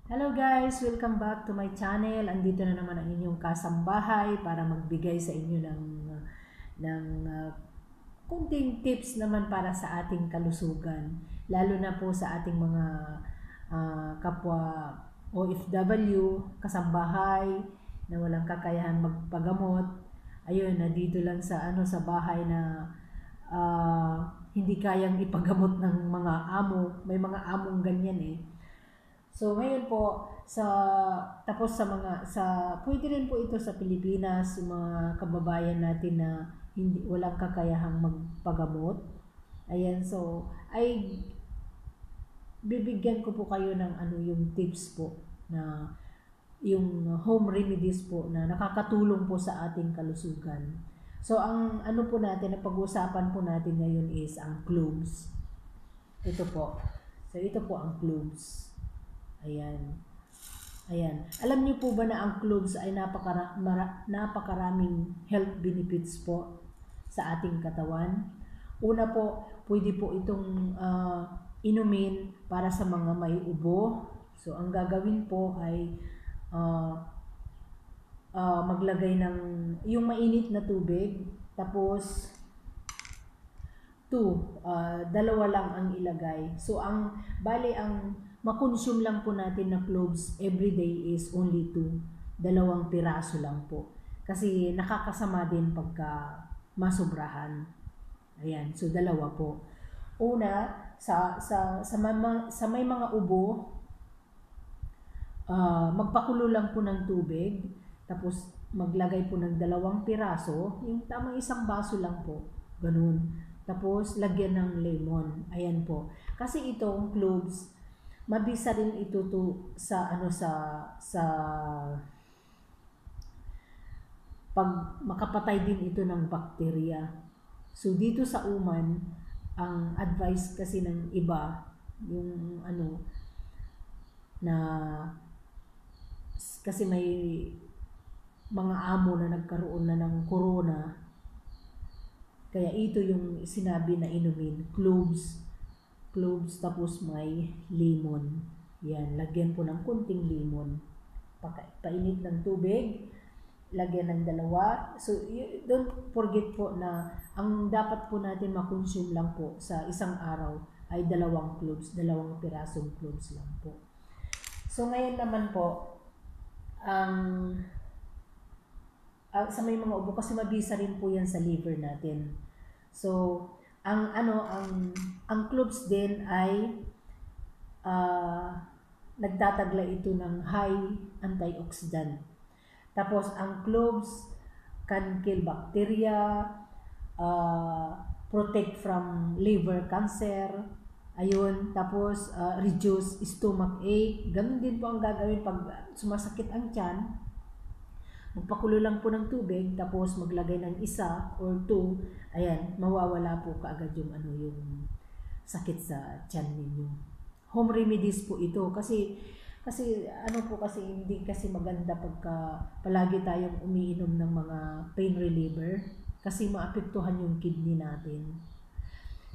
Hello guys! Welcome back to my channel. Andito na naman ang inyong kasambahay para magbigay sa inyo ng kunting tips naman para sa ating kalusugan. Lalo na po sa ating mga kapwa OFW, kasambahay na walang kakayahan magpagamot. Ayun, dito lang sa sa bahay na hindi kayang ipagamot ng mga amo. May mga among ganyan eh. So ngayon po tapos pwede rin po ito sa Pilipinas, yung mga kababayan natin na hindi walang kakayahang magpagamot. Ayan, so ay bibigyan ko po kayo ng yung tips po na yung home remedies po na nakakatulong po sa ating kalusugan. So ang po natin, ang pag-uusapan po natin ngayon is ang cloves. Ito po. So ito po ang cloves. Ayan. Ayan. Alam niyo po ba na ang cloves ay napakaraming health benefits po sa ating katawan? Una po, pwede po itong inumin para sa mga may ubo. So, ang gagawin po ay maglagay ng yung mainit na tubig. Tapos, dalawa lang ang ilagay. So, bali ang makonsume lang po natin na cloves every day is only 2. 2 piraso lang po. Kasi nakakasama din pagka masobrahan. Ayan, so 2 po. Una, sa may mga ubo, magpakulo lang po ng tubig. Tapos maglagay po ng 2 piraso. Yung tamang 1 baso lang po. Ganun. Tapos lagyan ng lemon. Ayan po. Kasi itong cloves, mabisa rin ito sa pag makapatay din ito ng bakterya. So dito sa uman, ang advice kasi ng iba, yung na kasi may mga amo na nagkaroon na ng corona, kaya ito yung sinabi na inumin, cloves tapos may lemon. Yan, lagyan po ng kunting lemon. Painit ng tubig, lagyan ng 2. So, don't forget po na ang dapat po natin makonsume lang po sa isang araw ay 2 cloves, 2 pirasong cloves lang po. So, ngayon naman po, sa may mga ubo, kasi mabisa rin po yan sa liver natin. So, ang cloves din ay nagtataglay ito ng high antioxidant. Tapos ang cloves can kill bacteria, protect from liver cancer. Ayun, tapos reduce stomach ache. Ganun din po ang gagawin pag sumasakit ang tiyan. Magpakulo lang po ng tubig, tapos maglagay ng 1 or 2, ayan, mawawala po kaagad yung yung sakit sa tiyan ninyo. Home remedies po ito kasi hindi kasi maganda pagka palagi tayong umiinom ng mga pain reliever kasi maapektuhan yung kidney natin.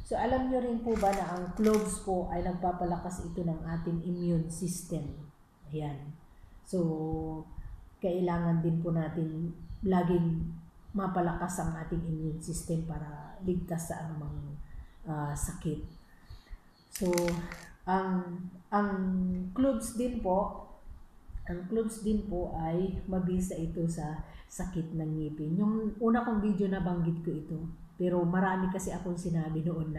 So alam nyo rin po ba na ang cloves po ay nagpapalakas ito ng ating immune system. Ayan. So kailangan din po natin laging mapalakas ang ating immune system para ligtas sa anumang sakit. So, ang cloves din po ay mabisa ito sa sakit ng ngipin. Yung una kong video na banggit ko ito, pero marami kasi akong sinabi noon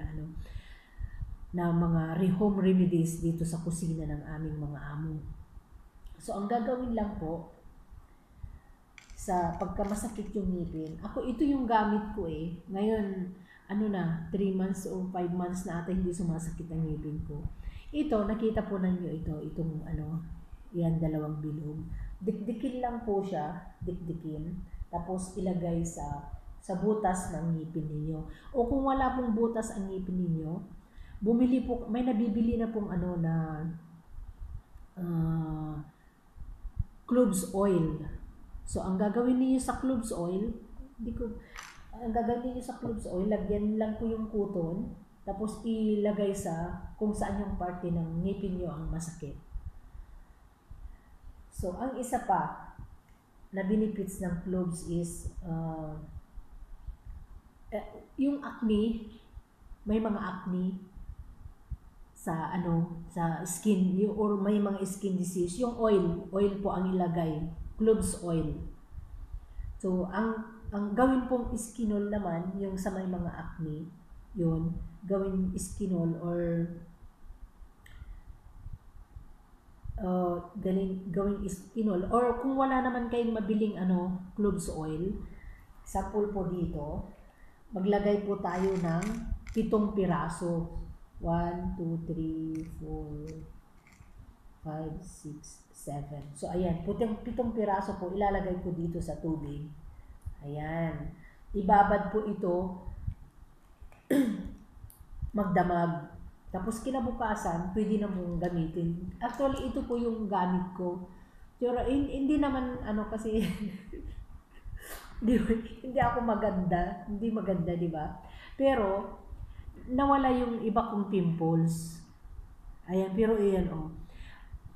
na mga home remedies dito sa kusina ng aming mga amo. So, ang gagawin lang po, sa pagka masakit yung ngipin, ito yung gamit ko eh. Ngayon, 3 months o 5 months na ata hindi sumasakit ang ngipin ko. Ito, nakita po ninyo itong yan 2 bilog. Dikdikin lang po siya, dikdikin. Tapos ilagay sa butas ng ngipin ninyo. O kung wala pong butas ang ngipin ninyo, bumili po, may nabibili na pong cloves oil. So, ang gagawin niyo sa cloves oil, lagyan lang po yung kuton, tapos ilagay sa kung saan yung parte ng ngipin nyo ang masakit. So, ang isa pa na benefits ng cloves is yung acne, may mga acne sa sa skin or may mga skin disease, yung oil po ang ilagay, cloves oil. So, ang gawin pong iskinol naman, yung sa may mga acne, yun, gawin iskinol or gawin iskinol. Or kung wala naman kayong mabiling cloves oil, sample po dito, maglagay po tayo ng 7 piraso. 1, 2, 3, 4, 5, 6, 7. So, ayan, 7 piraso po, ilalagay ko dito sa tubig. Ayan. Ibabad po ito, magdamag. Tapos kinabukasan, pwede na mong gamitin. Actually, ito po yung gamit ko. Pero hindi naman, kasi, hindi ako maganda. Hindi maganda, di ba? Pero, nawala yung iba kong pimples. Ayan, pero ayan,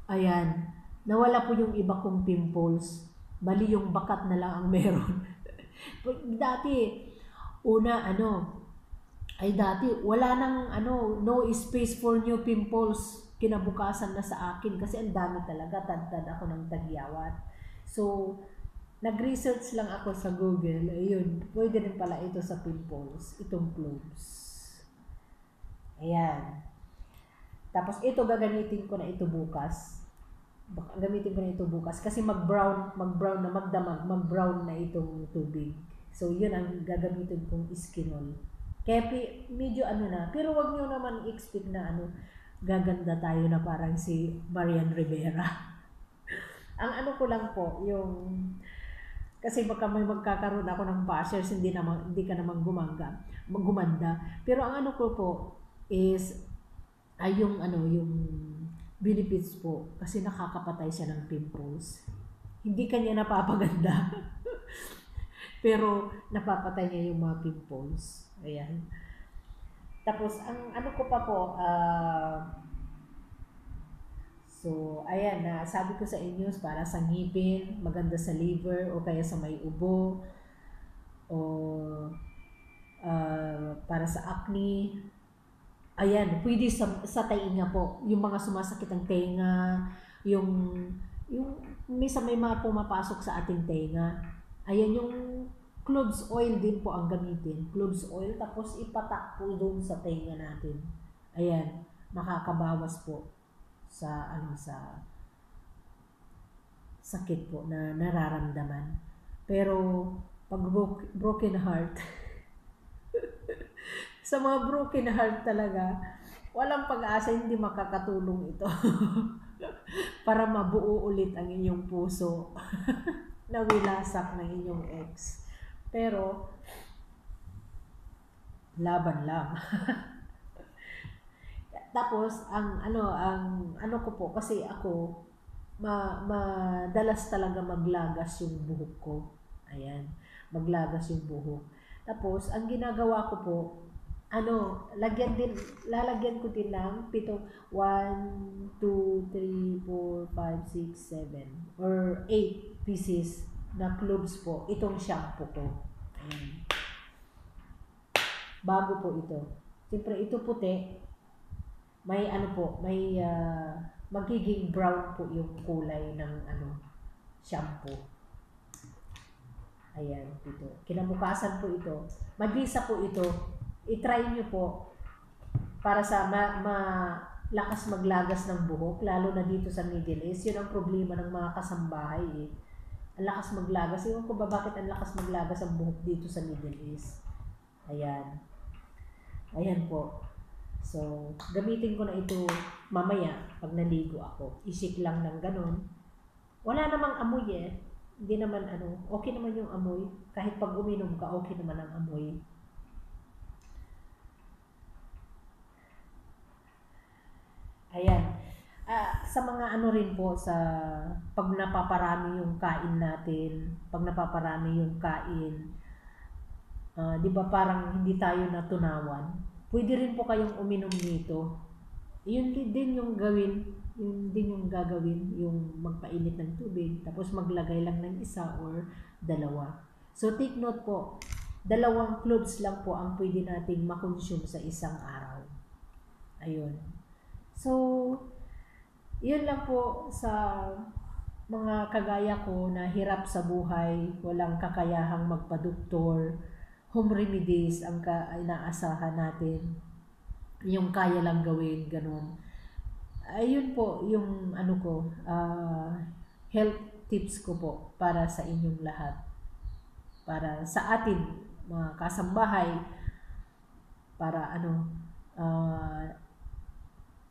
Ayan, nawala po yung iba kong pimples. Bali yung bakat na lang ang meron. Dati, dati, wala nang, no space for new pimples. Kinabukasan na sa akin kasi ang dami talaga. Tad-tad ako ng tagyawat. So, nag-research lang ako sa Google. Ayun, pwede rin pala ito sa pimples. Itong cloves. Ayan. Tapos ito gagamitin ko na ito bukas. Kasi mag-brown na magdamag, mag-brown na itong tubig. So yun ang gagamitin kong iskinol. Kaya medyo na, pero wag niyo naman expect na gaganda tayo na parang si Marian Rivera. Ang ko lang po, yung kasi baka may magkakaroon ako ng bashers, hindi ka naman gumanda. Pero ang ko po is yung benefits po, kasi nakakapatay siya ng pimples. Hindi kanya napapaganda. Pero napapatay niya yung mga pimples. Ayan. Tapos ang ko pa po, so ayan, sabi ko sa inyo, para sa ngipin, maganda sa liver o kaya sa may ubo, o para sa acne. Ayan, pwede sa tainga po. Yung mga sumasakit ang tenga, yung may mga pumapasok sa ating tenga. Ayan, yung cloves oil din po ang gamitin. Cloves oil, tapos ipatak po doon sa tenga natin. Ayan, makakabawas po sa sa sakit po na nararamdaman. Pero pag broken heart, sa mga broken heart talaga, walang pag-asa, hindi makakatulong ito. Para mabuo ulit ang inyong puso na wilasak ng inyong ex. Pero, laban lang. Tapos, ang ko po, kasi ako, madalas talaga maglagas yung buhok ko. Ayan, maglagas yung buhok. Tapos, ang ginagawa ko po, lalagyan ko din ng 1, 2, 3, 4, 5, 6, 7 or 8 pieces na cloves po. Itong shampoo ko. Ayan. Bago po ito. Siyempre, ito puti. May may magiging brown po yung kulay ng shampoo. Ayan, ito. Kinabukasan po ito. Mabisa po ito. I-try nyo po para sa lakas maglagas ng buhok, lalo na dito sa Middle East. Yun ang problema ng mga kasambahay eh. Ang lakas maglagas. Ewan ko ba bakit ang lakas maglagas ang buhok dito sa Middle East. Ayan. Ayan po. So, gamitin ko na ito mamaya pag naligo ako. Isik lang ng ganun. Wala namang amoy eh. Hindi naman okay naman yung amoy. Kahit pag uminom ka, okay naman ang amoy. Ayan. Sa mga rin po, sa pag napaparami yung kain natin, di ba parang hindi tayo natunawan? Pwede rin po kayong uminom nito. Yun din yung gawin Yun din yung gagawin, yung magpainit ng tubig, tapos maglagay lang ng isa or dalawa. So take note po, 2 cloves lang po ang pwede nating makonsume sa isang araw. Ayun. So, yun lang po sa mga kagaya ko na hirap sa buhay, walang kakayahang magpa-doktor, home remedies ang inaasahan natin. Yung kaya lang gawin, ganun. Ayun po yung health tips ko po para sa inyong lahat. Para sa atin, mga kasambahay, para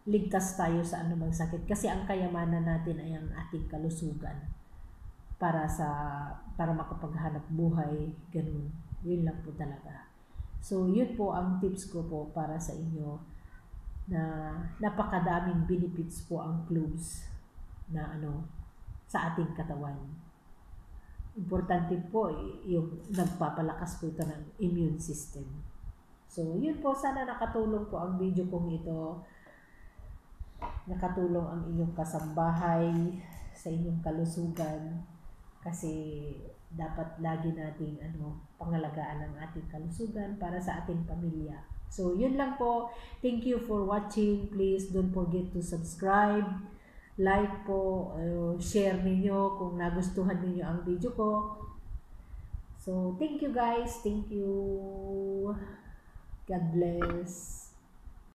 ligtas tayo sa anumang sakit. Kasi ang kayamanan natin ay ang ating kalusugan para makapaghanap buhay, ganun. Yun lang po talaga. So, yun po ang tips ko po para sa inyo na napakadaming benefits po ang cloves na sa ating katawan. Importante po yung nagpapalakas po ito ng immune system. So, yun po, sana nakatulong po ang video kong ito. Nakatulong ang inyong kasambahay sa inyong kalusugan kasi dapat lagi nating pangalagaan ang ating kalusugan para sa ating pamilya. So, yun lang po. Thank you for watching. Please don't forget to subscribe, like po, share ninyo kung nagustuhan ninyo ang video ko. So, thank you guys. Thank you. God bless.